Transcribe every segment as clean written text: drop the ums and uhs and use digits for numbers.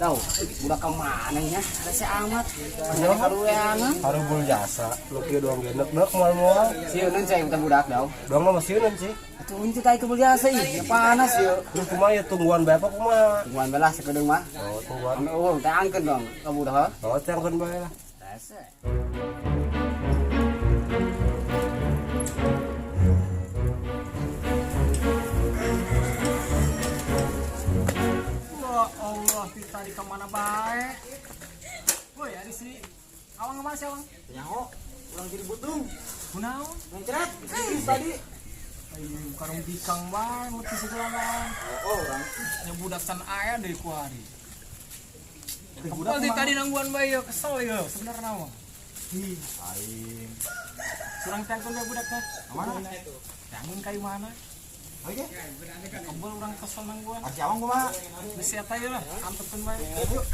Tahu, budak kemana ya? Rese amat. Ada karuean. Harus bul jasa. Lu kieu doang genek moal-moal. Sieun cai bukan budak daw. Doang mah masieun sih. Atuh inti teh itu biasa ieu. Panas ieu. Terus kumaha ya tungguan bae apa kumaha? Tungguan belah sakedeung mah. Oh, tungguan. Oh, teh angkeun dong. Ka budak heuh. Oh, tangkeun bae lah. Rese. Allah, kita di kemana baik? Woi, ada si Awang kemana sih Awang? Nyaho, ulang jadi butung. Kunaon? Mencret. Tadi. Ayo, karung bikang baik, mati segala baik. Oh, orang. Yang budak san aya dari kuari. Kepal tadi nangguan bayi ya, kesel ya, sebenarnya nawa. Ih, aing. Surang tangkon bae budaknya. Mana? Tangkon kayu mana? Oh iya. Kebal orang kesel nangguan. Ari Awang kumaha? Geus eta ieu lah, antepkeun bae. Yuk.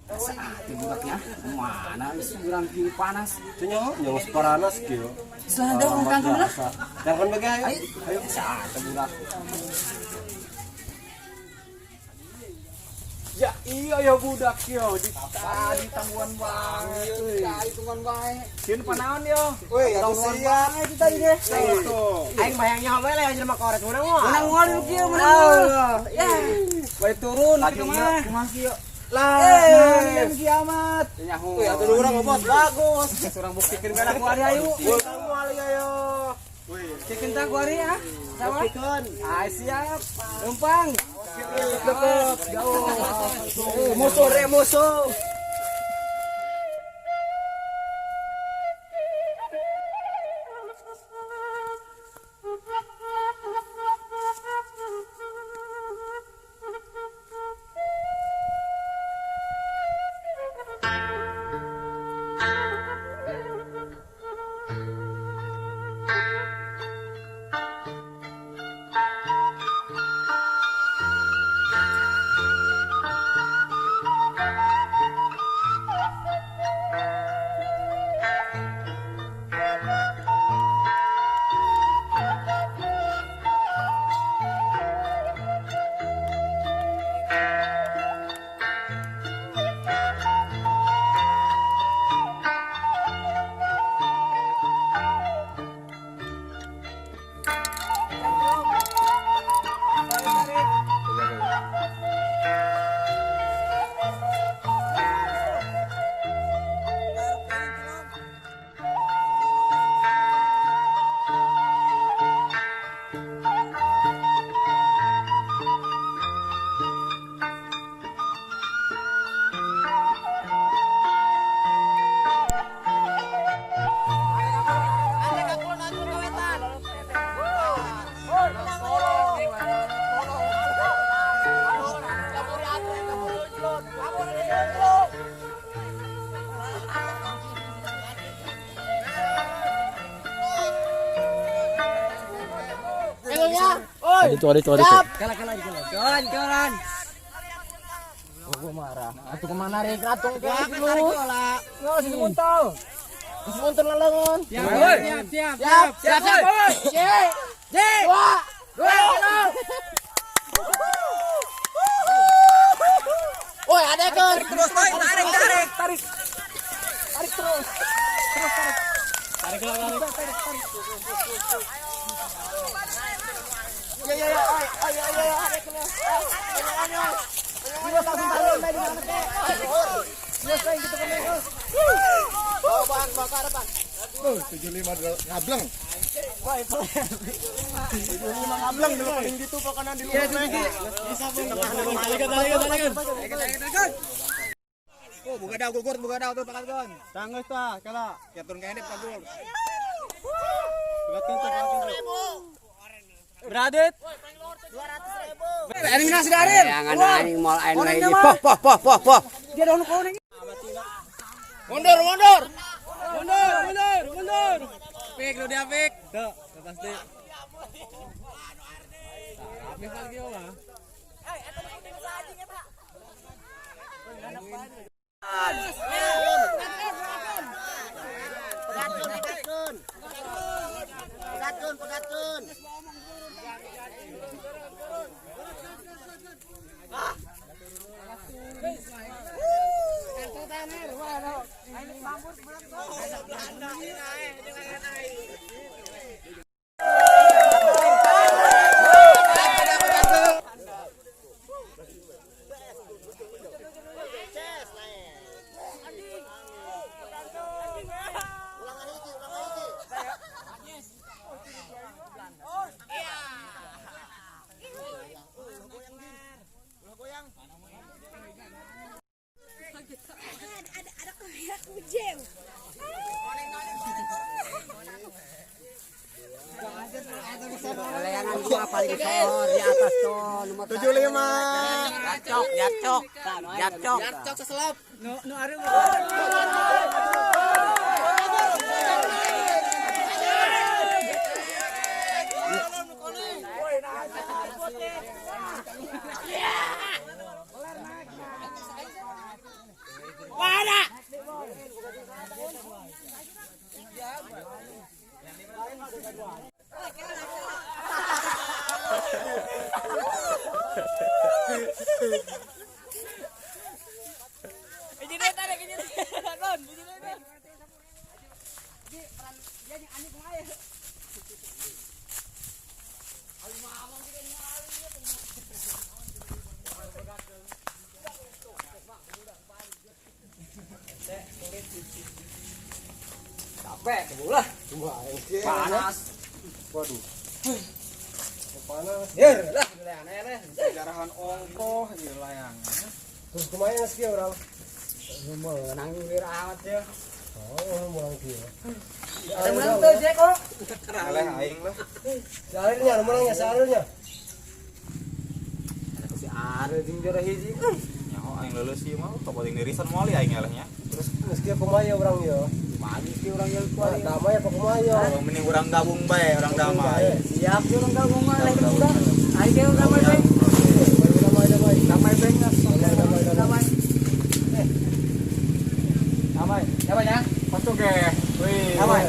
Saat budaknya mana geus urang kieu panas. Teu nyaho, nyaho separanas kieu. Selada urang kangkung lah. Tangkeun bage ayo. Ayo saat budak. Ya iya ya budak yo, di tangguan bae. Cai tungguan bae. Sieun panaon yo? Woi, atuh siap itu tadi deh. Aing bayangnya we lah jelema korek menang mah. Menang ngol lu kieu menang. Ya. Bae turun Lagi kitu mah. mah. Kumaha kieu? Lah, kiamat. Nyaho. Wih, atuh urang bos bagus. Surang buktikeun kana ku ari ayu. Wih, kamu ali ayo. Cikeun tah ku ari ah. Sawa? Buktikan. Ah siap. Numpang. Deket, jauh. Musuh. Itu. Jalan. Oh, gua marah. Atuh kemana rek? Ratung ke Tarik dulu. bola. Yo, si Muntul. Si Muntul lalengan. Siap. Woi, ada kan? Terus tarik. Tarik terus. Tarik. Ya, ayo, ada kan. Ayo, langsung tarik main di mana teh. Selesai gitu kan. Bang, bakar bang. 75 ngableng. Wah, itu. 75 ngableng dulu paling gitu pokoknya di luar. Bisa pun. Oh, buka daw tuh pakat gon. Tanggeus tah, kala. Keturun ka handep ka gol. Beradit. 200.000. Eliminasi Darin. Jangan anjing mal anu hiji. Poh. Dia daun kuning. Mundur. Pik lu dia pik. Tuh, pasti. Tapi lagi mah. pegatun. Ada kamera kucing. Layangan gua paling besar di atas tuh nomor 75. Jacok seselop. Nu are capek kebulah. Panas. Waduh. Panas. Yer lah aneh-aneh. Jarahan ongkoh di layangan. Terus kemarin ski orang. Menang amat ya. Oh, mau ski. Ada menang tuh Jack kok. Aleh aing lah. Salirnya, menangnya salirnya. Si Are jeung jara hiji. Nyaho aing leuleus ieu mah kapoting dirisan moal aing elehnya. Terus meski pemain orang ya. Mani sih orang yang tua. Damai apa pemain? Mending urang gabung bae, urang damai. Siap sih orang gabung mah lagi udah. Ayo orang damai bae. Damai. Damai bae. Damai. Damai. Damai ya. Masuk ke. Wih. Damai.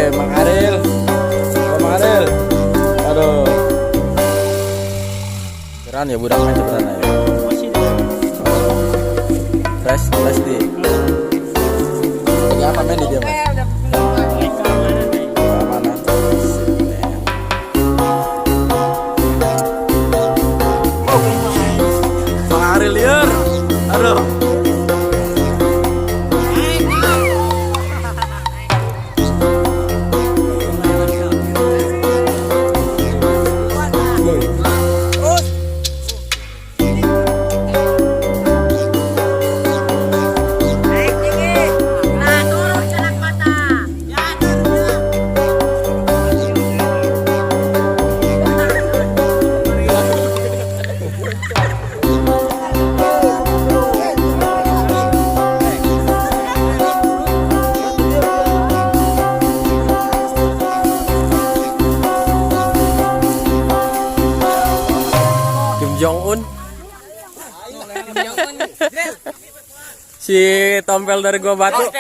Mang Aril. Aduh. Keren ya budak main sebenarnya. Fresh di. Lagi apa main di dia, Mas? Keamanan. Mang Aril liar. Aduh. Jong-un. Si tompel dari gua batu.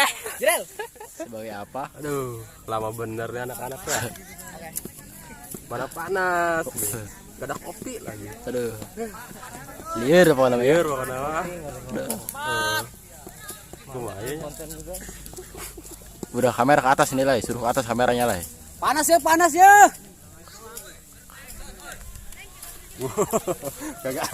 Sebagai apa? Aduh, lama bener nih anak-anak ya. Mana panas nih. Gak ada kopi lagi. Aduh. Liar apa namanya? Liar apa namanya? Lumayan. Udah kamera ke atas ini lah, suruh ke atas kameranya lah. Panas ya. Kagak.